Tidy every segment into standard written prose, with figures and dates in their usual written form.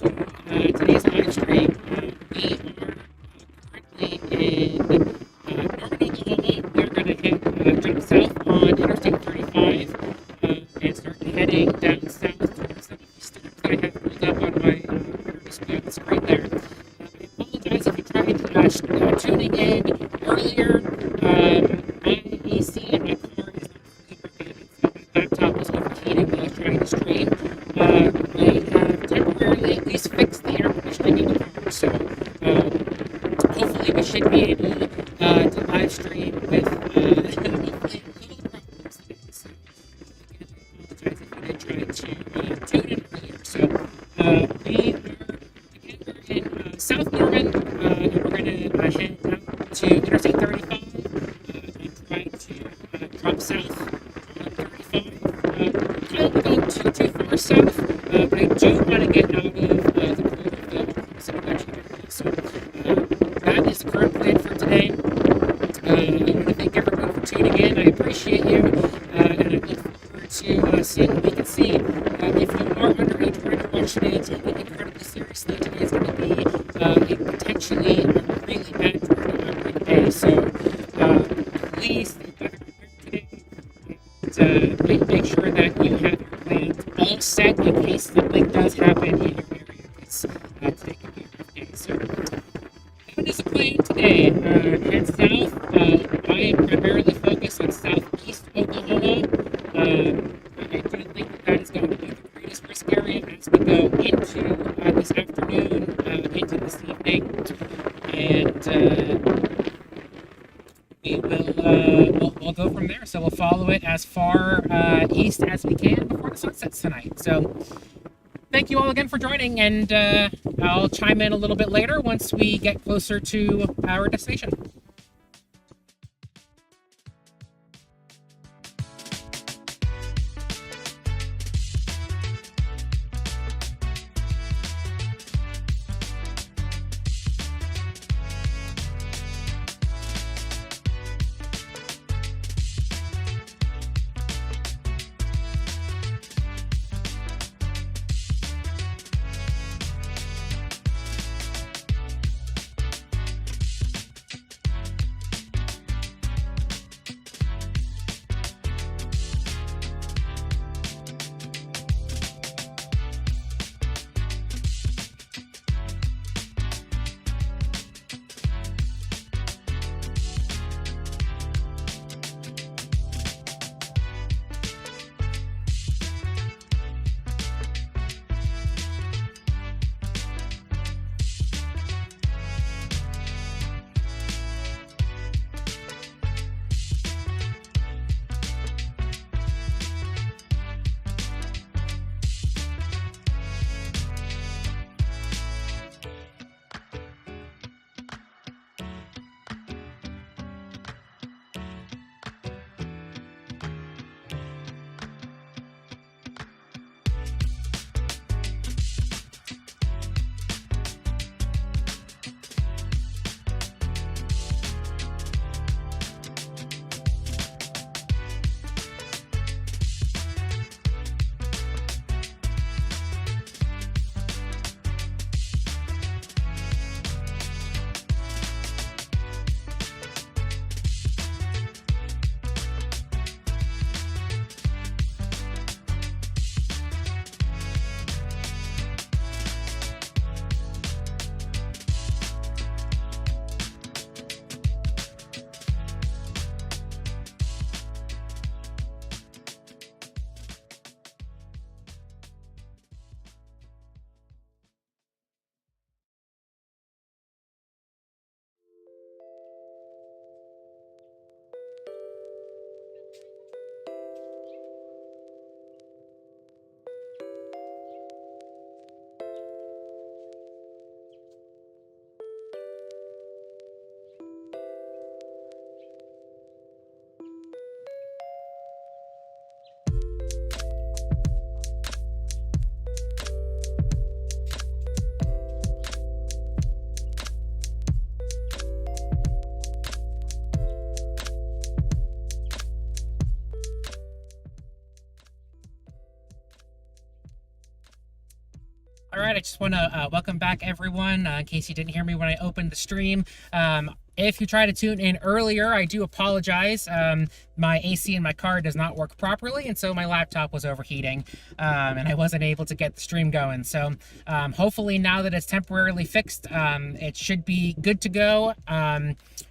to today's live stream. We are currently in Norman, Oklahoma. We're going to jump south on Interstate 35 and start heading down south towards some of the streets that I have pulled up on my display on the screen there. I apologize if you tried tuning in earlier. My AC in my car is not fully working, so my laptop was overheating while I was trying to stream. I have temporarily at least fixed the air conditioning in the car, so hopefully we should be able to live stream with hopefully little problems today. So again, I apologize if you did try to tune in earlier. So we are in South Norman, and we're going to head out to Interstate 35 and try to drop south on 35. Kind of going too far south, but I do want to get out of the core of the City Metro area. So that is the current plan for today. I want to thank everyone for tuning in. I appreciate you, and I look forward to seeing what we can see. If you are underage trying to watch today, take it incredibly seriously. Today is going to be a potentially really bad driving day. So please think better today. And make sure that you have your plans all set in case something does happen in your area. Because today can be a rough day. So that is the plan today. Head south. I am primarily focused on southeast Oklahoma. I do think that is going to be the greatest risk area as we go into this afternoon, into this evening, and we'll go from there. So we'll follow it as far east as we can before the sun sets tonight. So thank you all again for joining, and I'll chime in a little bit later once we get closer to our destination. All right, I just want to welcome back everyone. In case you didn't hear me when I opened the stream, if you try to tune in earlier, I do apologize. My AC in my car does not work properly, and so my laptop was overheating, and I wasn't able to get the stream going. So hopefully now that it's temporarily fixed, it should be good to go.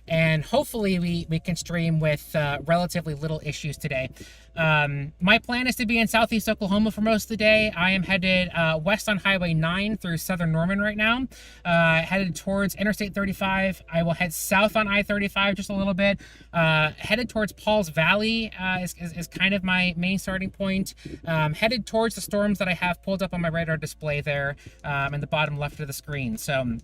And hopefully we can stream with relatively little issues today. My plan is to be in southeast Oklahoma for most of the day. I am headed west on Highway 9 through southern Norman right now, headed towards Interstate 35. I will head south on I-35 just a little bit. Headed towards Pauls Valley is kind of my main starting point. Headed towards the storms that I have pulled up on my radar display there in the bottom left of the screen. So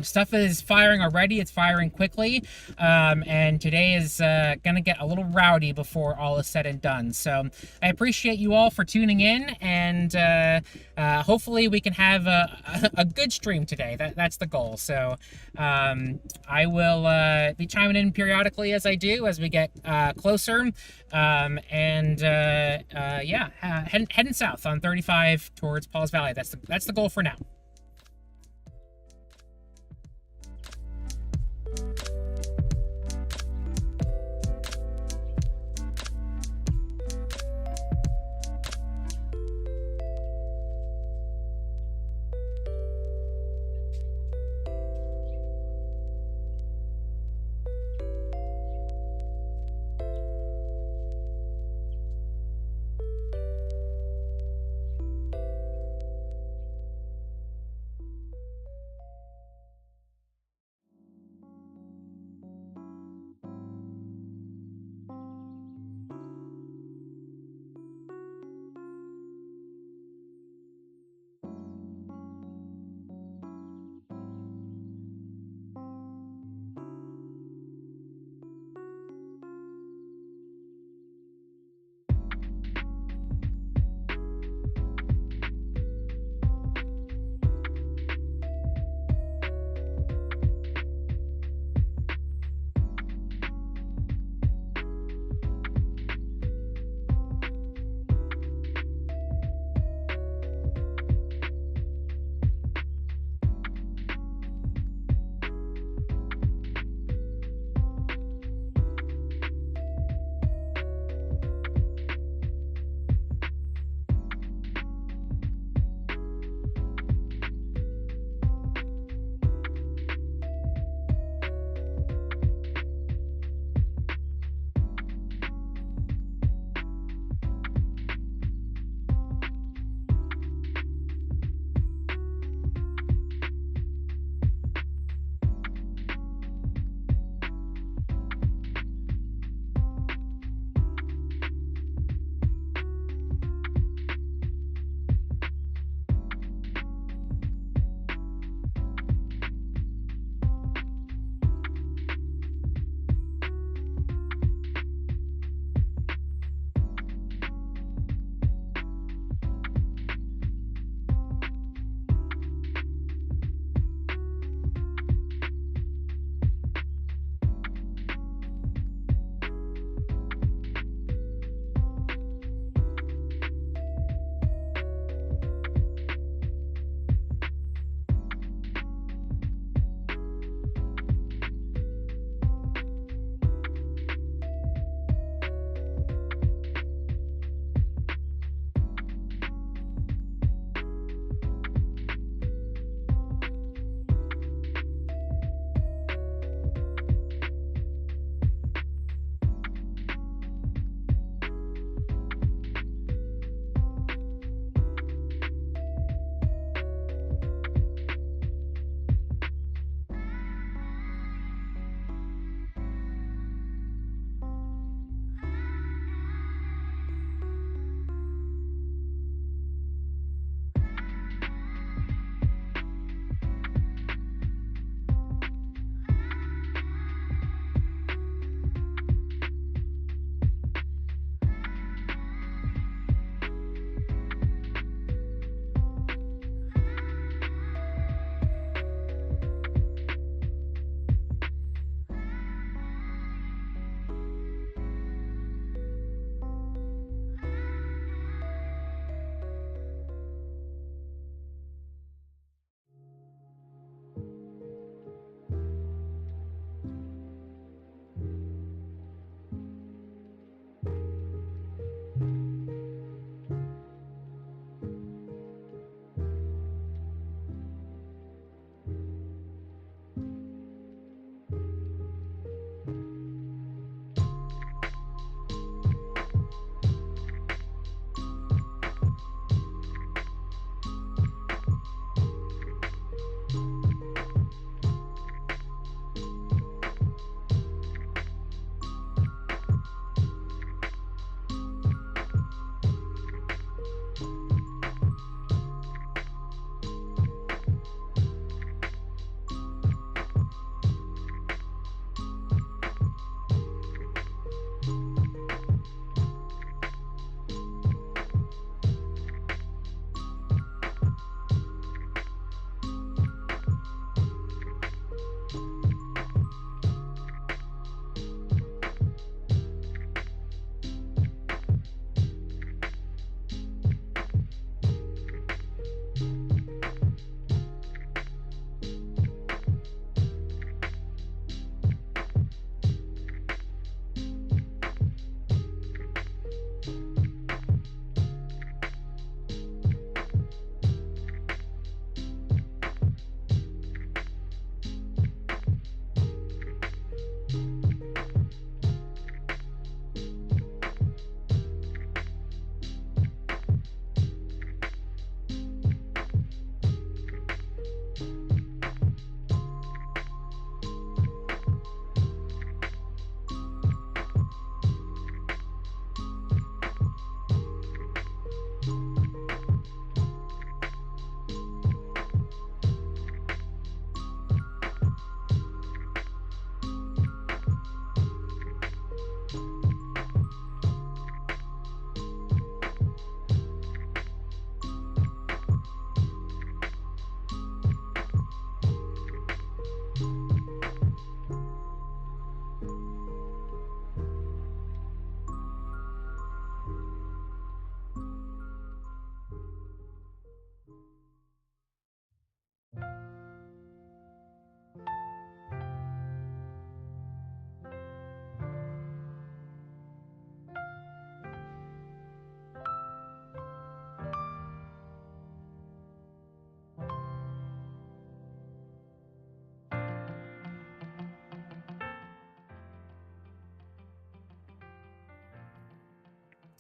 stuff is firing already. It's firing quickly, and today is gonna get a little rowdy before all is said and done. So I appreciate you all for tuning in, and hopefully we can have a good stream today. That's the goal. So I will be chiming in periodically as I do as we get closer, and yeah, heading south on 35 towards Pauls Valley. That's the goal for now.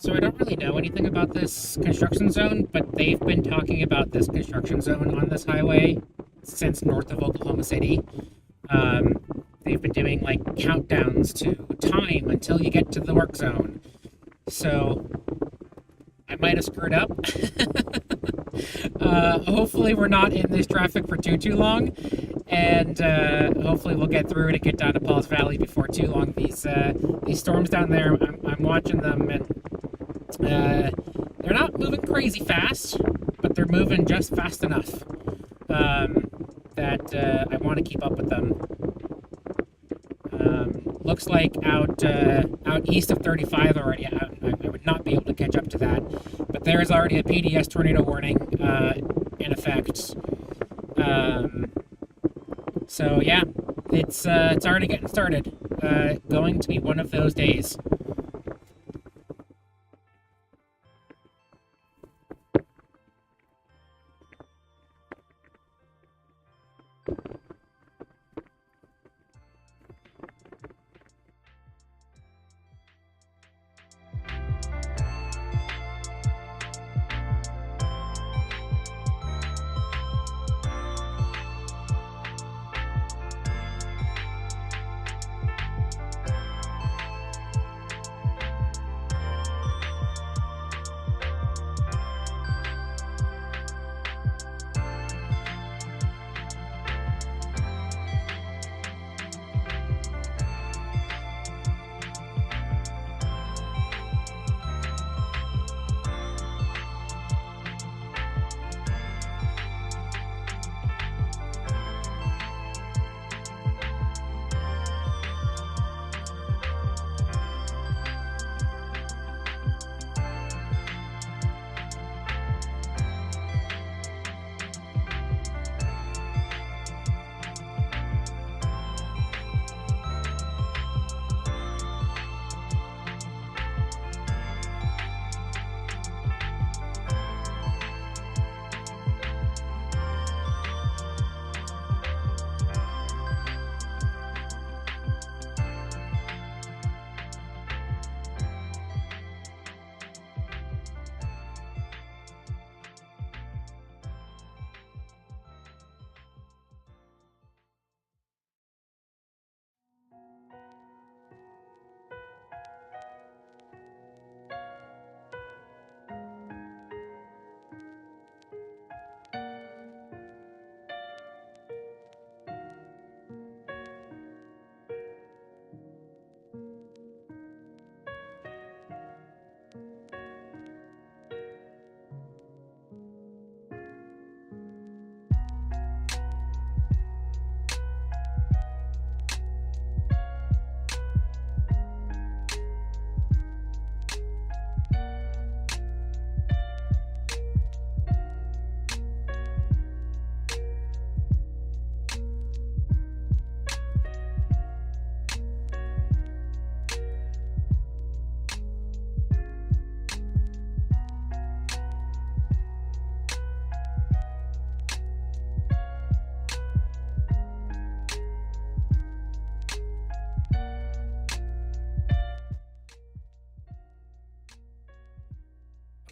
So I don't really know anything about this construction zone, but they've been talking about this construction zone on this highway since north of Oklahoma City. Um, they've been doing like countdowns to time until you get to the work zone. So I might have screwed up. Hopefully we're not in this traffic for too long, and hopefully we'll get through it and get down to Paul's Valley before too long. These storms down there, I'm watching them, and they're not moving crazy fast, but they're moving just fast enough that I want to keep up with them. Looks like out east of 35 already. I would not be able to catch up to that, but there is already a PDS tornado warning in effect. So yeah, it's already getting started. Going to be one of those days.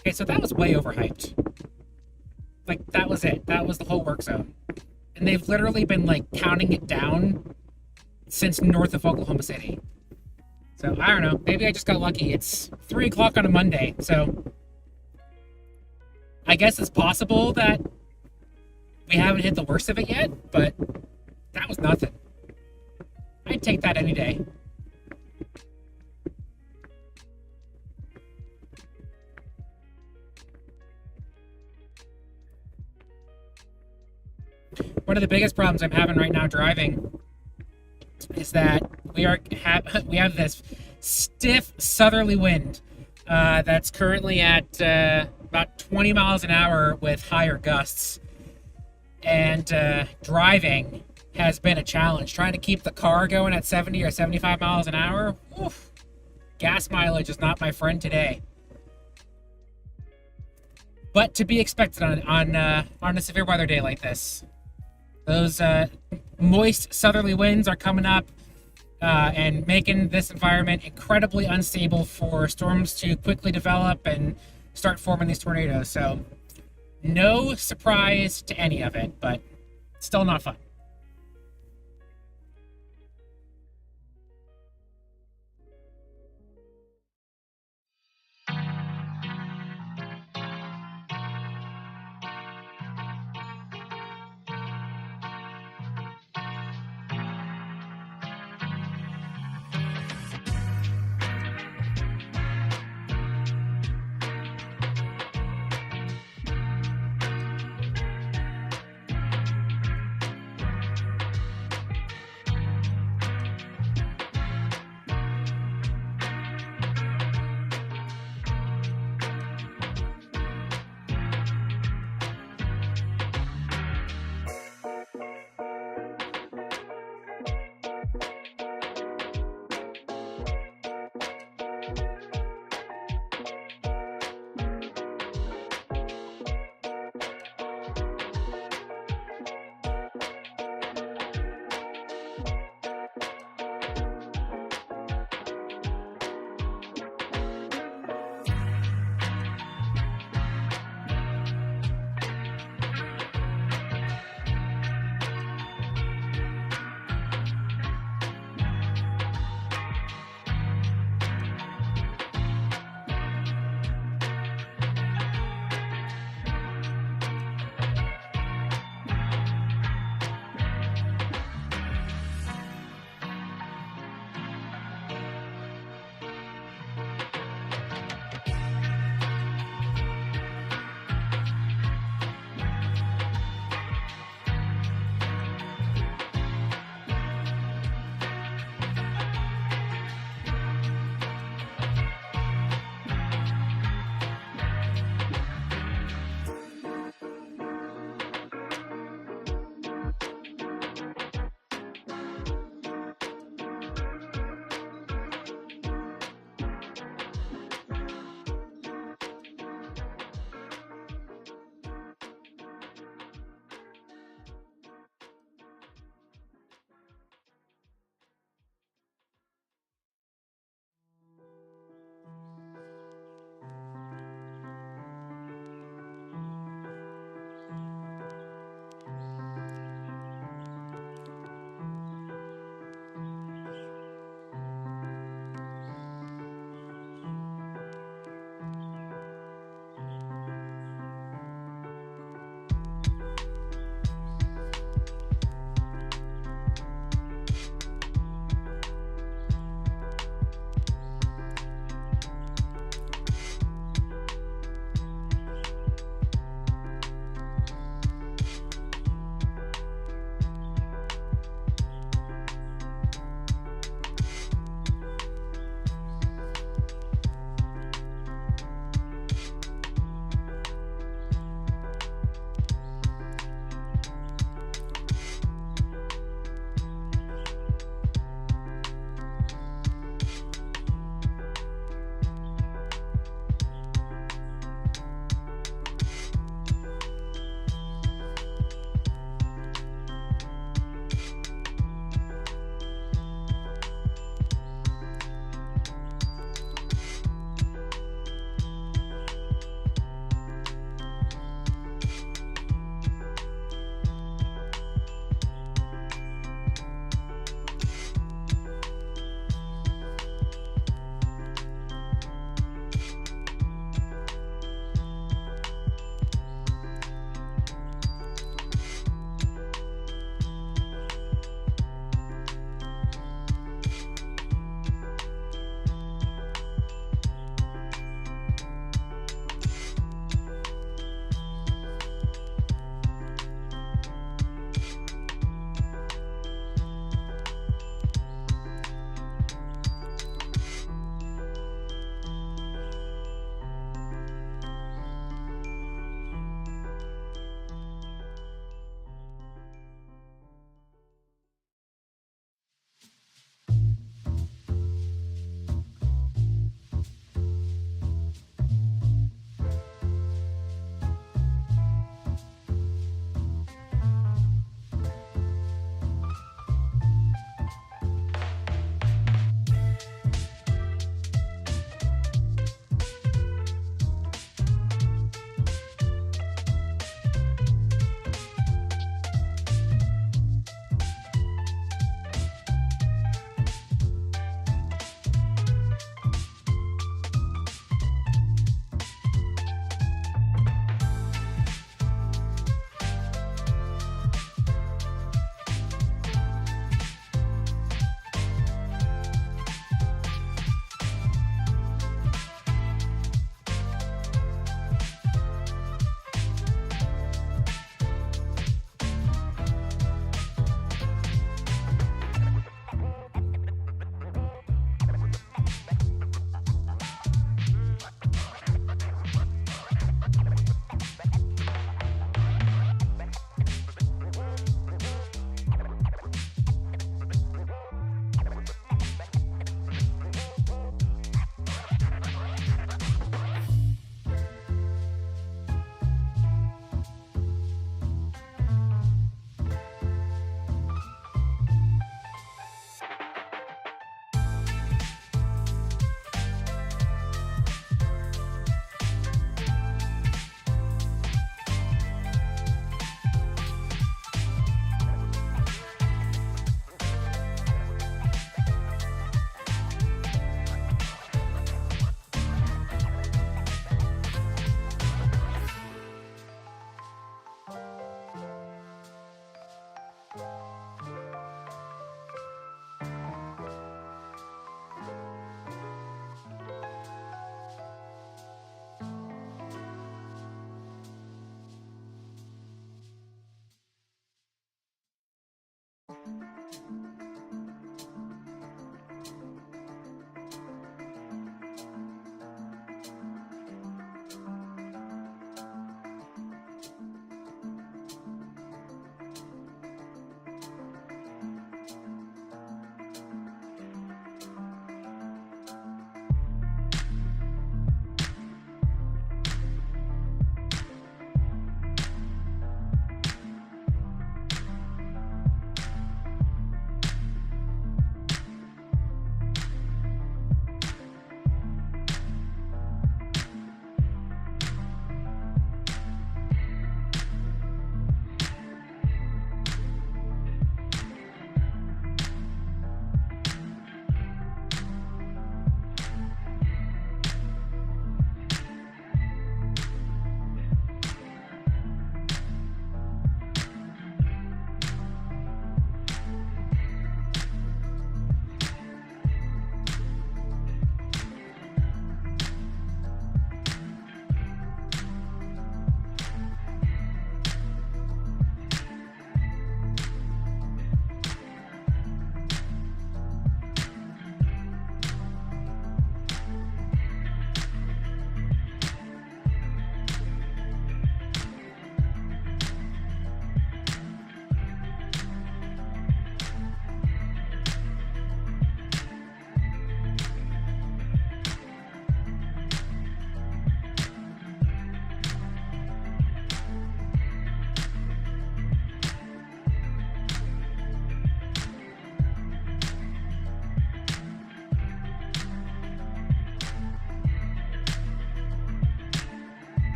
Okay, so that was way overhyped. Like, that was it. That was the whole work zone. And they've literally been, like, counting it down since north of Oklahoma City. So, I don't know. Maybe I just got lucky. It's 3 o'clock on a Monday, so I guess it's possible that we haven't hit the worst of it yet, but that was nothing. I'd take that any day. One of the biggest problems I'm having right now driving is that we have this stiff southerly wind that's currently at about 20 miles an hour with higher gusts, and driving has been a challenge. Trying to keep the car going at 70 or 75 miles an hour, oof, gas mileage is not my friend today. But to be expected on a severe weather day like this. Those moist southerly winds are coming up. and making this environment incredibly unstable for storms to quickly develop and start forming these tornadoes. So, no surprise to any of it, but still not fun.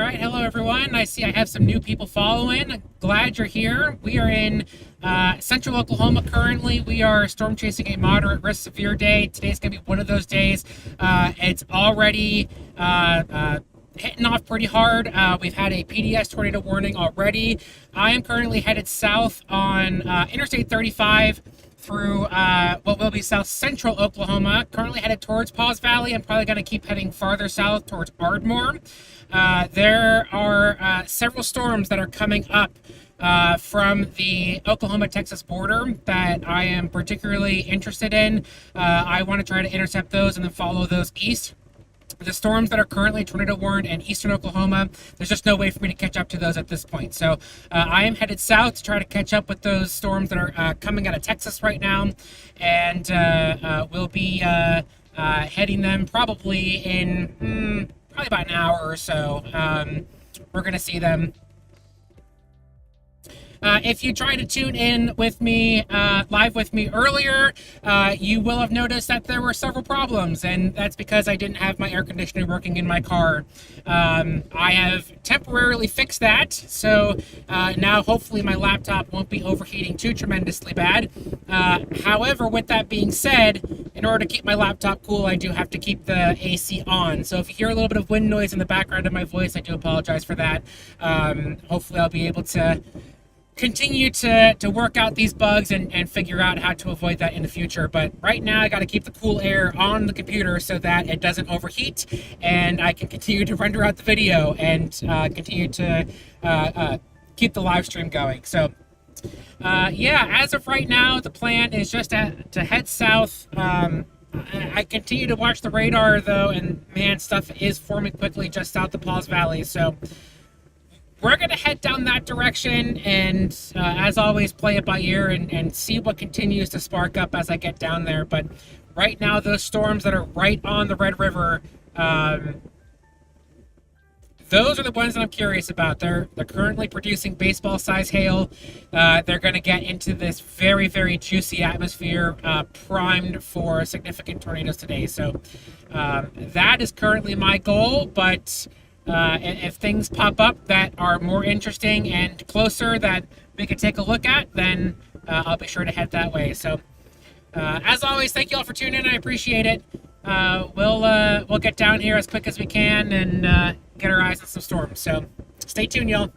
right, hello everyone. I see I have some new people following. Glad you're here. We are in central Oklahoma currently. We are storm chasing a moderate risk severe day. Today's going to be one of those days. It's already hitting off pretty hard. We've had a PDS tornado warning already. I am currently headed south on Interstate 35 through what will be south central Oklahoma. Currently headed towards Paws Valley. I'm probably going to keep heading farther south towards Ardmore. There are several storms that are coming up from the Oklahoma-Texas border that I am particularly interested in. I want to try to intercept those and then follow those east. The storms that are currently tornado warned in eastern Oklahoma, there's just no way for me to catch up to those at this point. So I am headed south to try to catch up with those storms that are coming out of Texas right now. And we'll be heading them probably in probably about an hour or so. We're going to see them. If you tried to tune in with me, live with me earlier, you will have noticed that there were several problems, and that's because I didn't have my air conditioner working in my car. I have temporarily fixed that, so now hopefully my laptop won't be overheating too tremendously bad. However, with that being said, in order to keep my laptop cool, I do have to keep the AC on. So if you hear a little bit of wind noise in the background of my voice, I do apologize for that. Hopefully I'll be able to continue to work out these bugs and figure out how to avoid that in the future. But right now I got to keep the cool air on the computer so that it doesn't overheat and I can continue to render out the video and continue to keep the live stream going. So yeah, as of right now, the plan is just to head south. I continue to watch the radar though, and man, stuff is forming quickly just south of Paws Valley. So we're going to head down that direction and, as always, play it by ear and see what continues to spark up as I get down there. But right now, those storms that are right on the Red River, those are the ones that I'm curious about. They're currently producing baseball-size hail. They're going to get into this very, very juicy atmosphere, primed for significant tornadoes today. So that is currently my goal, but if things pop up that are more interesting and closer that we can take a look at, then I'll be sure to head that way. So, as always, thank you all for tuning in. I appreciate it. We'll get down here as quick as we can and get our eyes on some storms. So, stay tuned, y'all.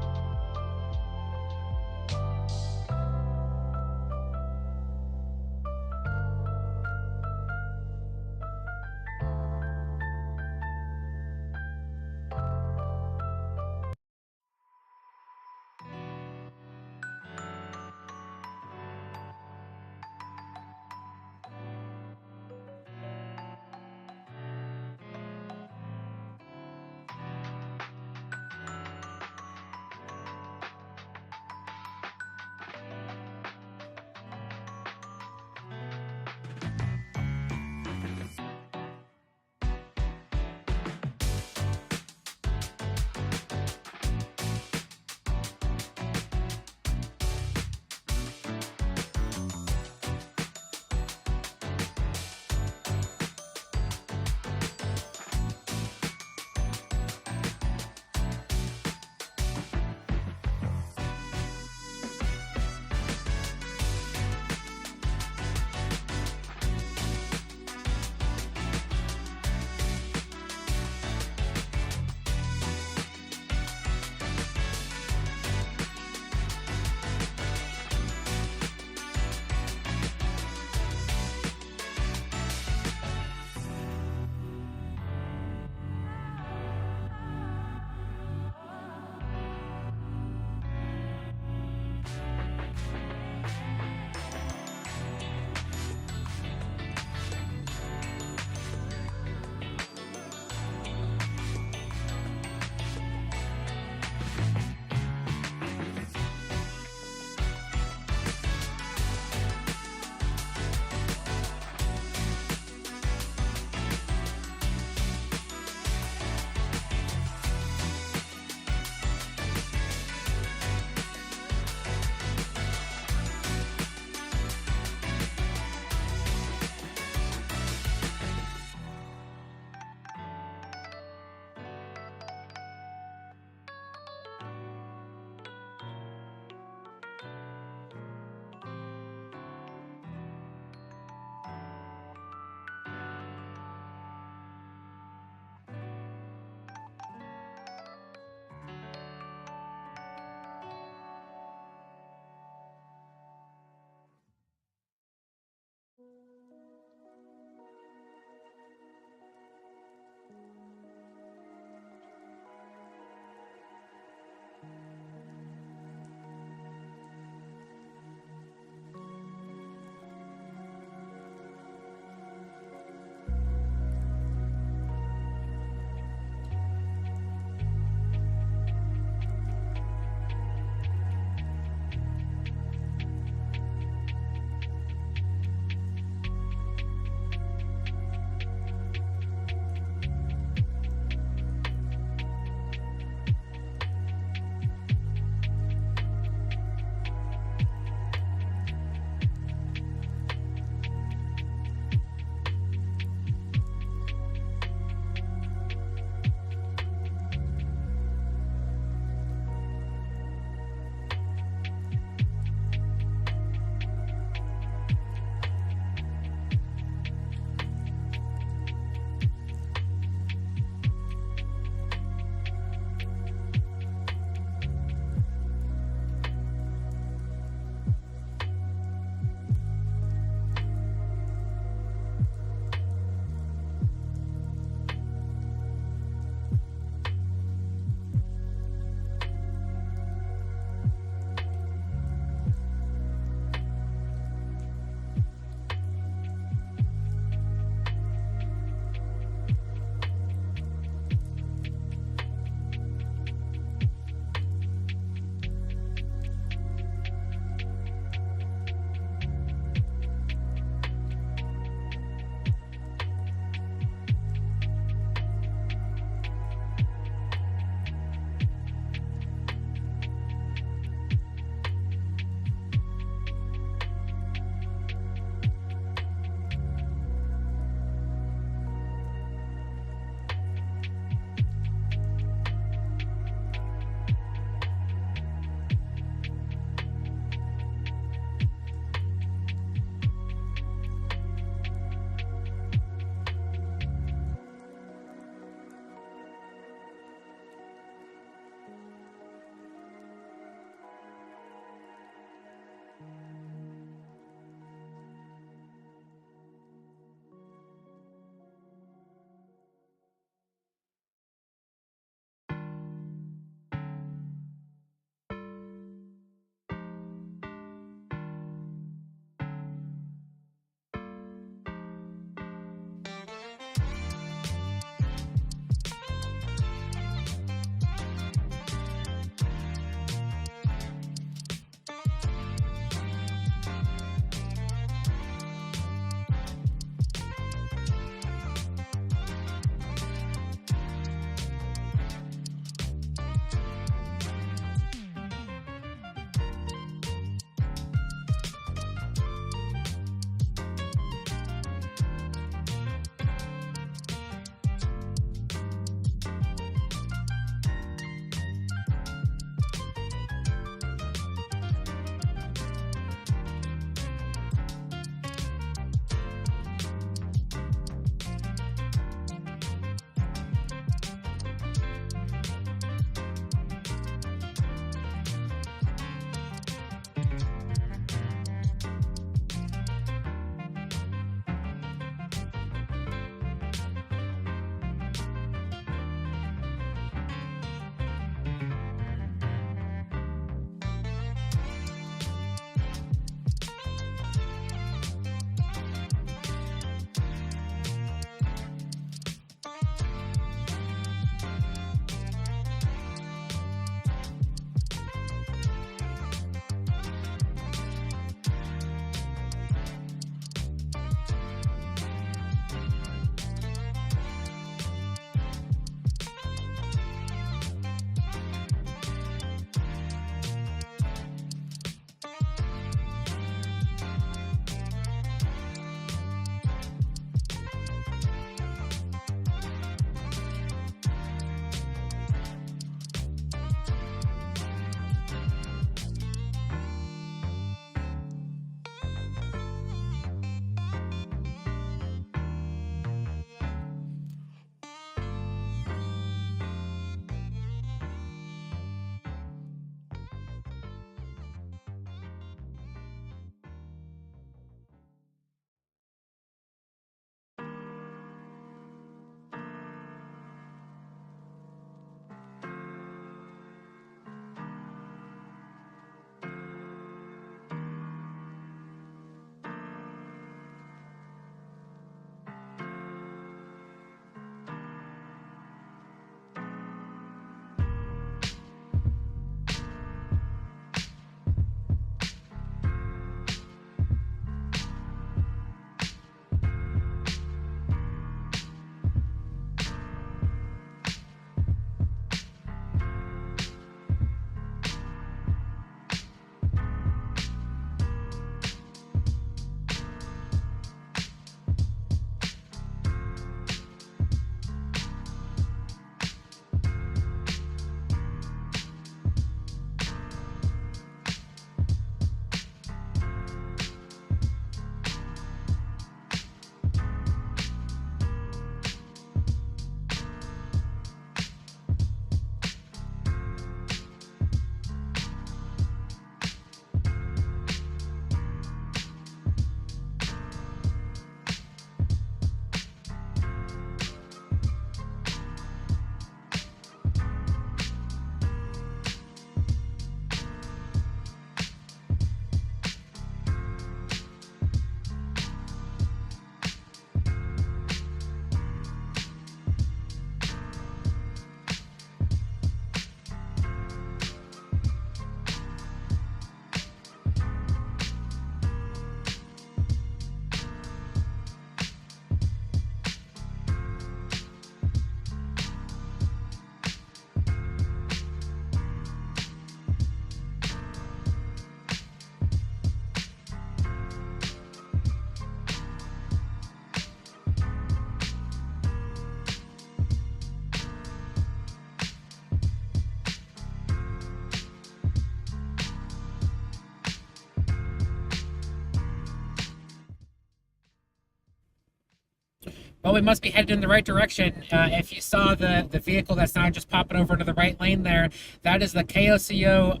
Well, we must be headed in the right direction. If you saw the vehicle that's now just popping over to the right lane there, that is the KOCO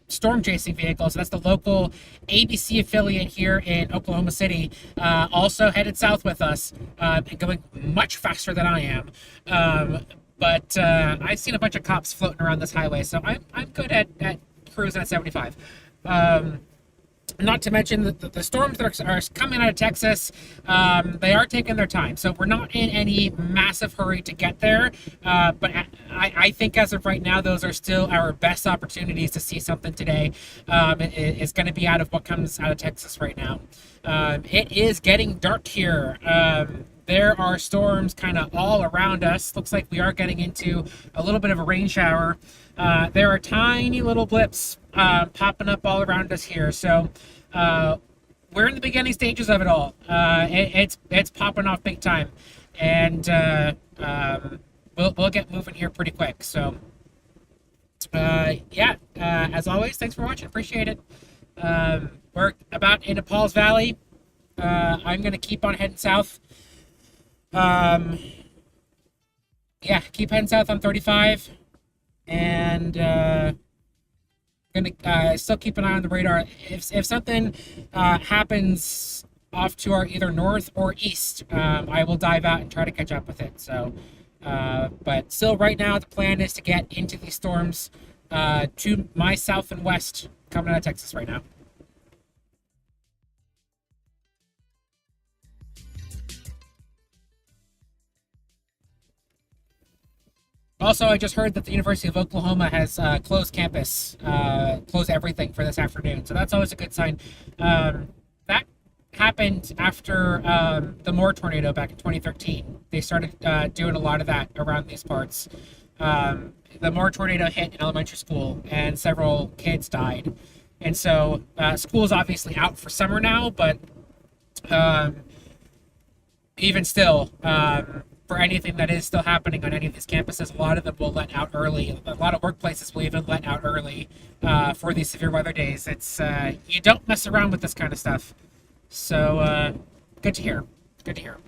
storm chasing vehicle. So that's the local ABC affiliate here in Oklahoma City. Also headed south with us, and going much faster than I am. But I've seen a bunch of cops floating around this highway, so I'm good at cruising at 75. Um, Not to mention the storms that are coming out of Texas, they are taking their time. So we're not in any massive hurry to get there. But I think as of right now, those are still our best opportunities to see something today. It's going to be out of what comes out of Texas right now. It is getting dark here. There are storms kind of all around us. Looks like we are getting into a little bit of a rain shower. There are tiny little blips popping up all around us here. So we're in the beginning stages of it all. It's popping off big time, and we'll get moving here pretty quick. So yeah, as always, thanks for watching. Appreciate it. We're about in Paul's Valley. I'm gonna keep on heading south. Um, yeah, keep heading south on 35, and gonna still keep an eye on the radar. If something happens off to our either north or east, I will dive out and try to catch up with it. So, but still, right now the plan is to get into these storms to my south and west coming out of Texas right now. Also, I just heard that the University of Oklahoma has closed campus, closed everything for this afternoon. So that's always a good sign. That happened after the Moore tornado back in 2013. They started doing a lot of that around these parts. The Moore tornado hit an elementary school, and several kids died. And so school is obviously out for summer now, but um, even still, for anything that is still happening on any of these campuses, a lot of them will let out early. A lot of workplaces will even let out early for these severe weather days. It's you don't mess around with this kind of stuff. So good to hear. Good to hear.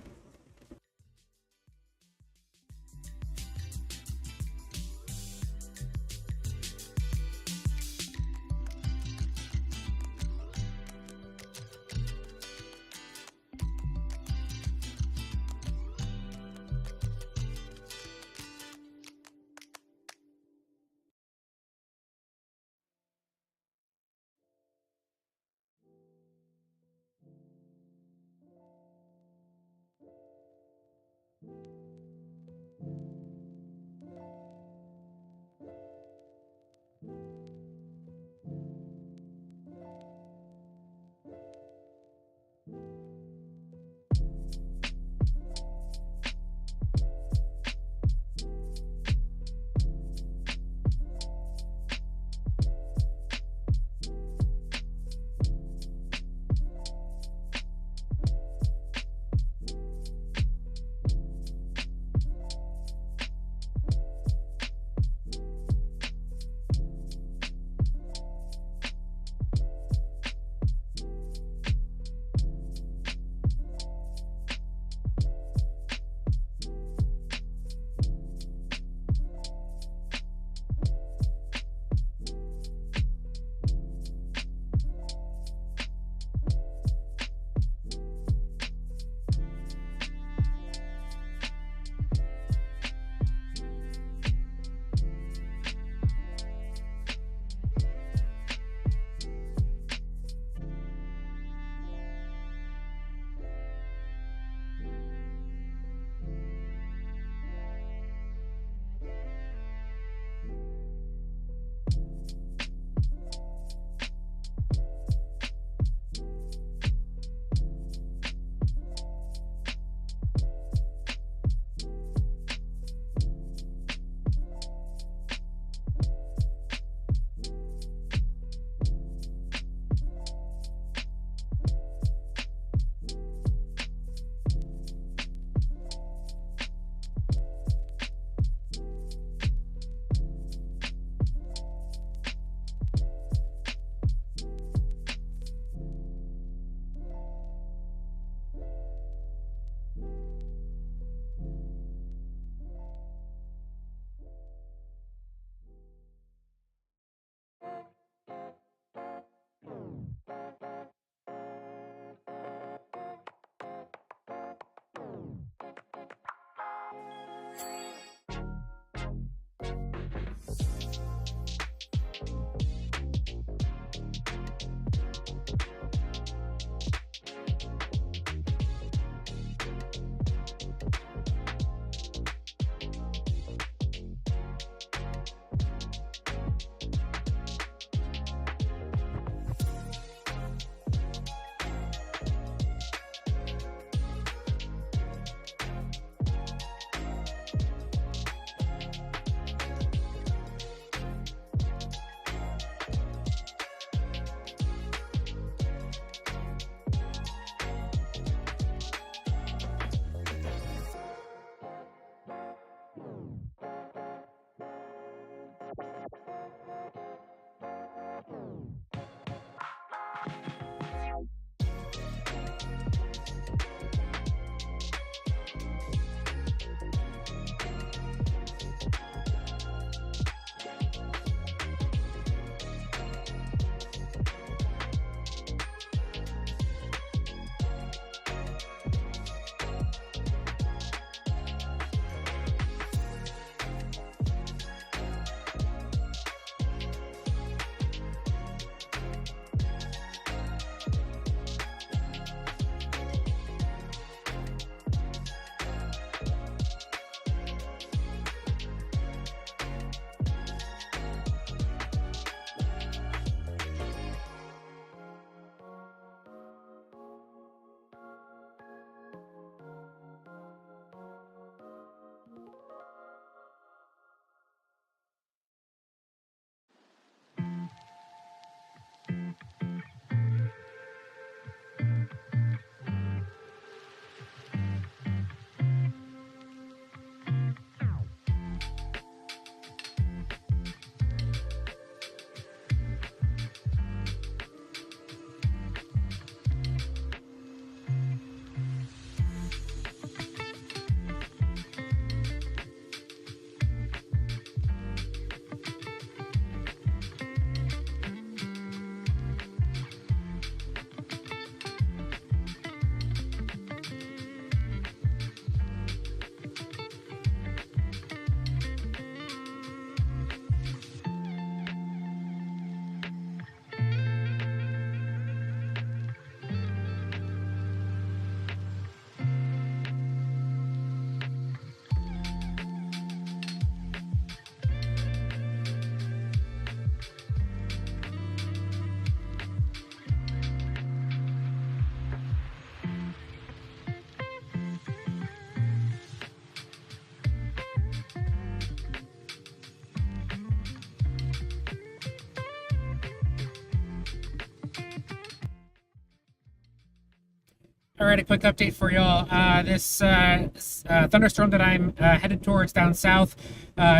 All right, a quick update for y'all. This thunderstorm that I'm headed towards down south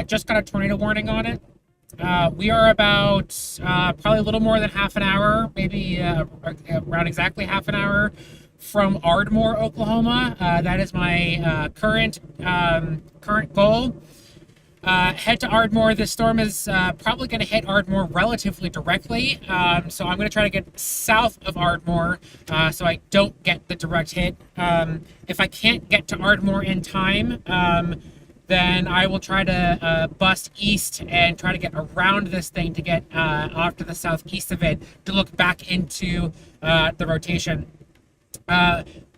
just got a tornado warning on it. We are about probably a little more than half an hour, maybe around exactly half an hour from Ardmore, Oklahoma. That is my current goal. Head to Ardmore. This storm is probably going to hit Ardmore relatively directly. So I'm going to try to get south of Ardmore so I don't get the direct hit. If I can't get to Ardmore in time, then I will try to bust east and try to get around this thing to get off to the southeast of it to look back into the rotation.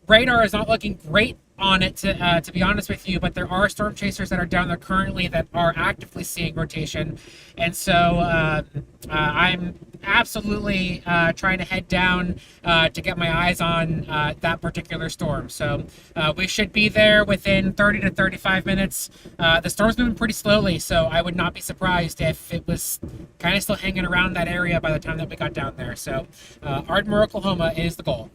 Radar is not looking great on it, to be honest with you, but there are storm chasers that are down there currently that are actively seeing rotation, and so I'm absolutely trying to head down to get my eyes on that particular storm. So we should be there within 30 to 35 minutes. The storm's moving pretty slowly, so I would not be surprised if it was kind of still hanging around that area by the time that we got down there. So Ardmore, Oklahoma is the goal.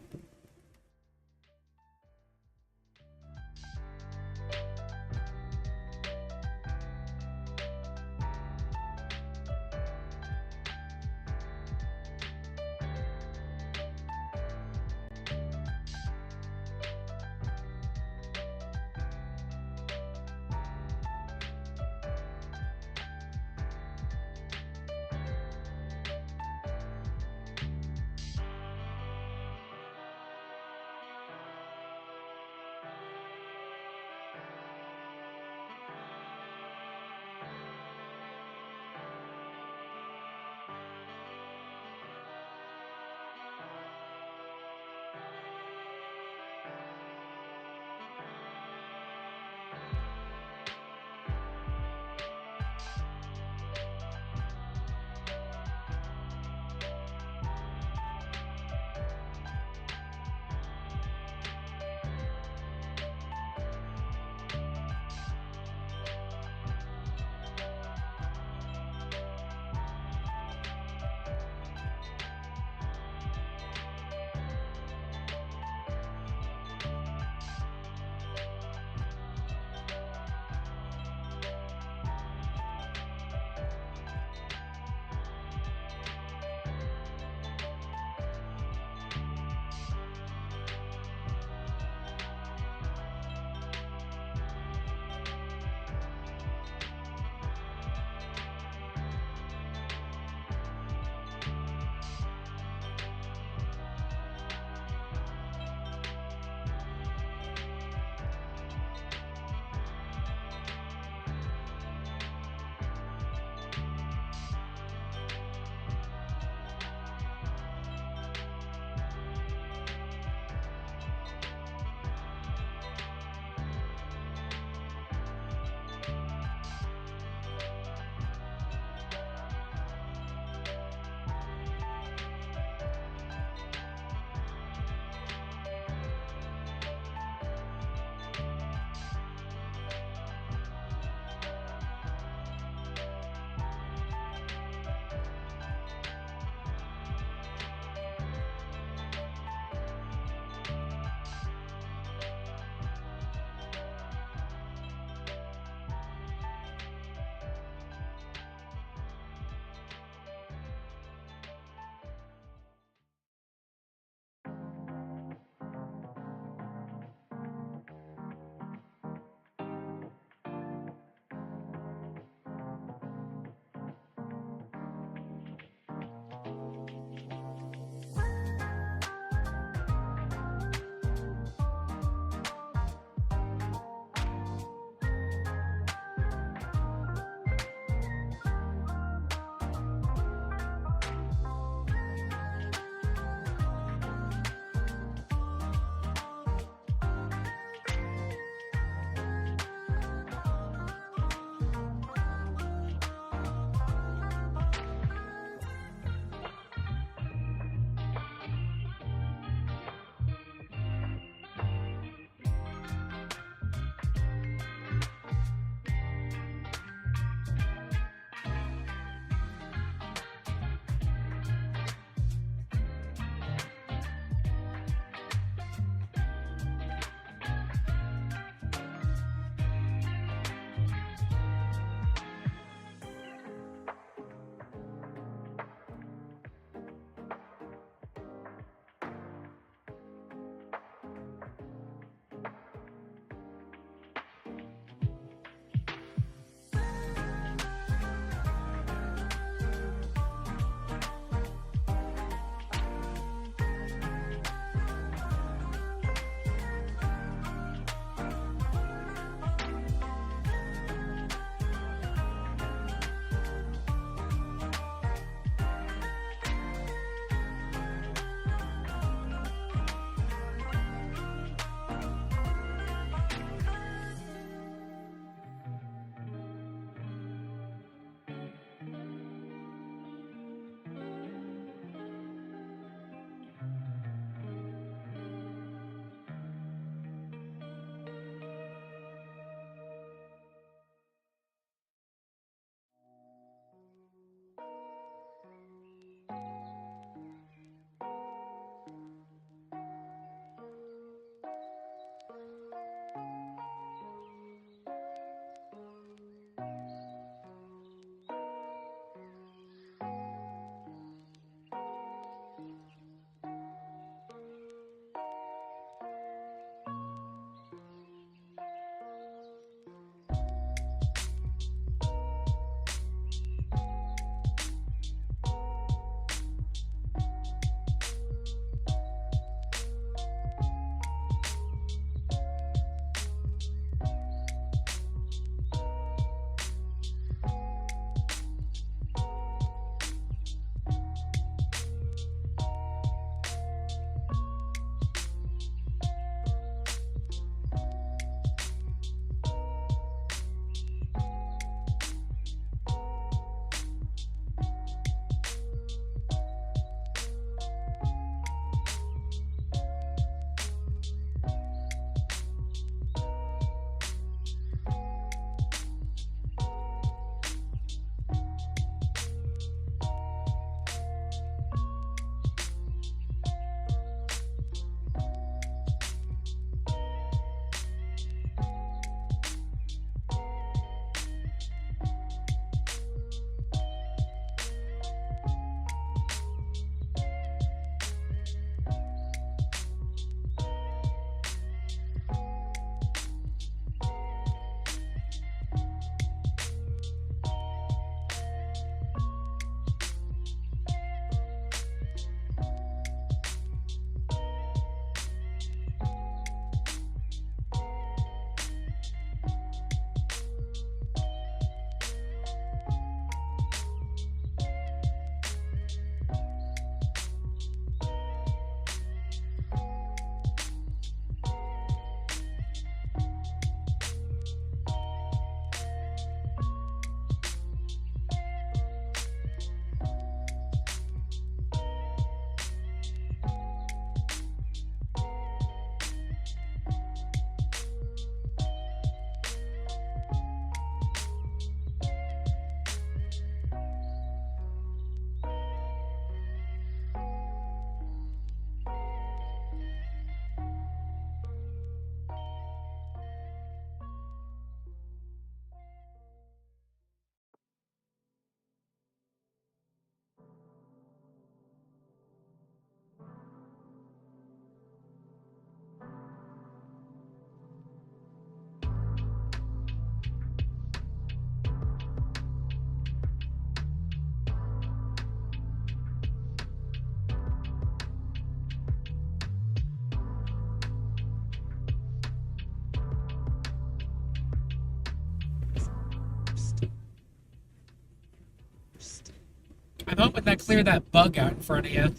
hoping that cleared that bug out in front of you.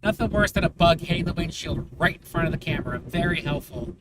Nothing worse than a bug hitting the windshield right in front of the camera. Very helpful.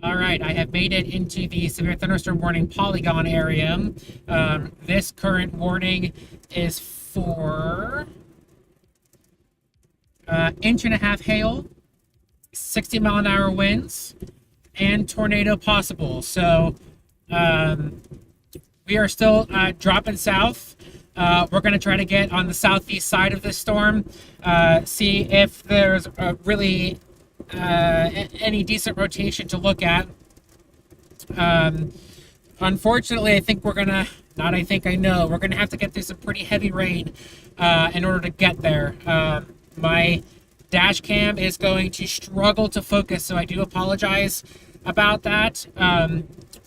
All right, I have made it into the severe thunderstorm warning polygon area. This current warning is for inch and a half hail, 60-mile-an-hour winds, and tornado possible. So we are still dropping south. We're going to try to get on the southeast side of this storm, see if there's really any decent rotation to look at. Unfortunately, I think we're gonna, not I think, I know, we're gonna have to get through some pretty heavy rain in order to get there. My dash cam is going to struggle to focus, so I do apologize about that.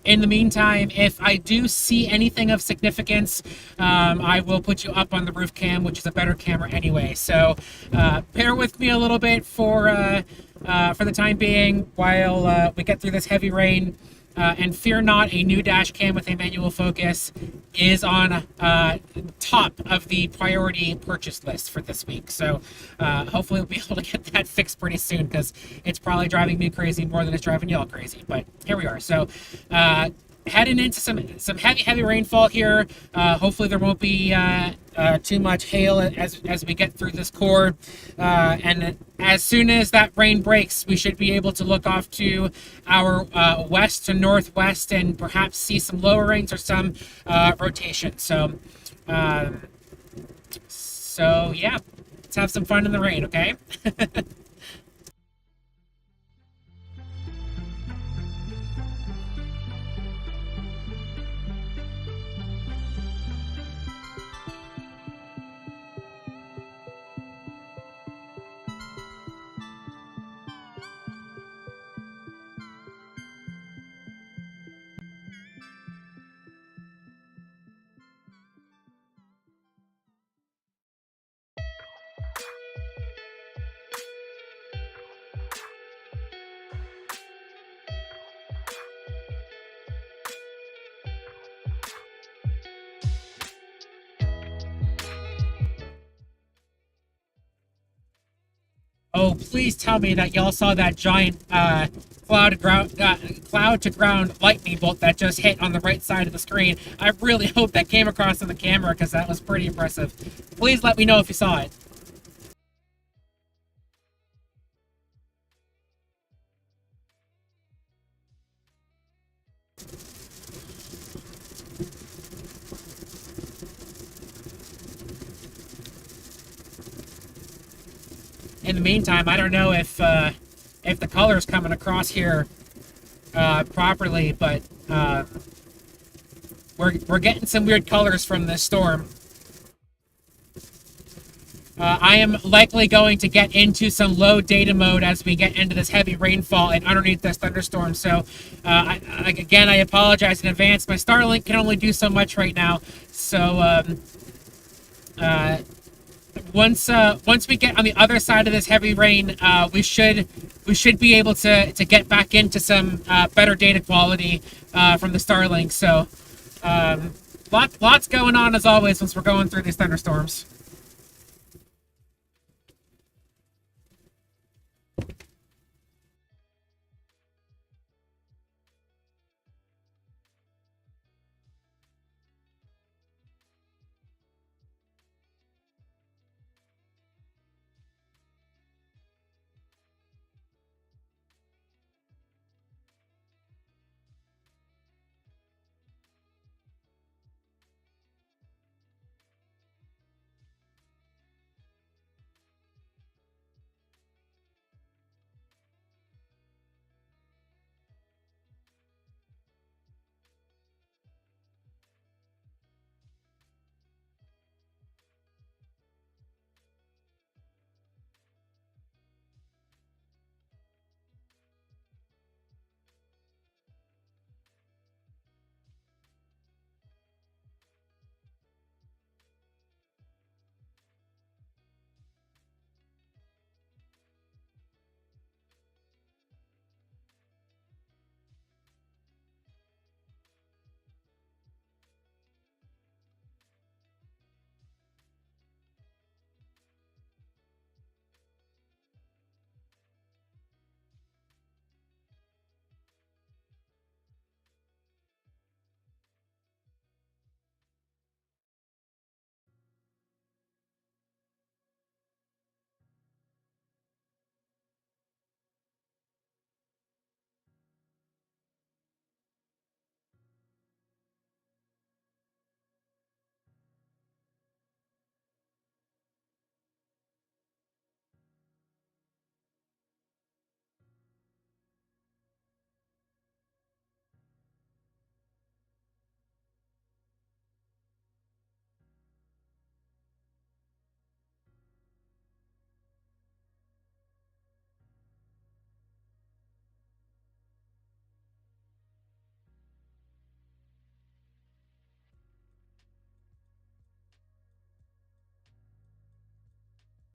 In the meantime, if I do see anything of significance, I will put you up on the roof cam, which is a better camera anyway. So bear with me a little bit for the time being while we get through this heavy rain. And fear not, a new dash cam with a manual focus is on top of the priority purchase list for this week. So hopefully we'll be able to get that fixed pretty soon, because it's probably driving me crazy more than it's driving y'all crazy. But here we are. So heading into some heavy rainfall here. Hopefully there won't be too much hail as we get through this core. And as soon as that rain breaks, we should be able to look off to our west to northwest and perhaps see some lowerings or some rotation. So yeah, let's have some fun in the rain, okay? Oh, please tell me that y'all saw that giant cloud to ground lightning bolt that just hit on the right side of the screen. I really hope that came across on the camera, because that was pretty impressive. Please let me know if you saw it. In the meantime, I don't know if the color's coming across here properly, but we're getting some weird colors from this storm. I am likely going to get into some low data mode as we get into this heavy rainfall and underneath this thunderstorm. So, again, I apologize in advance. My Starlink can only do so much right now. So, once we get on the other side of this heavy rain, we should be able to get back into some better data quality from the Starlink. So, lots going on as always once we're going through these thunderstorms.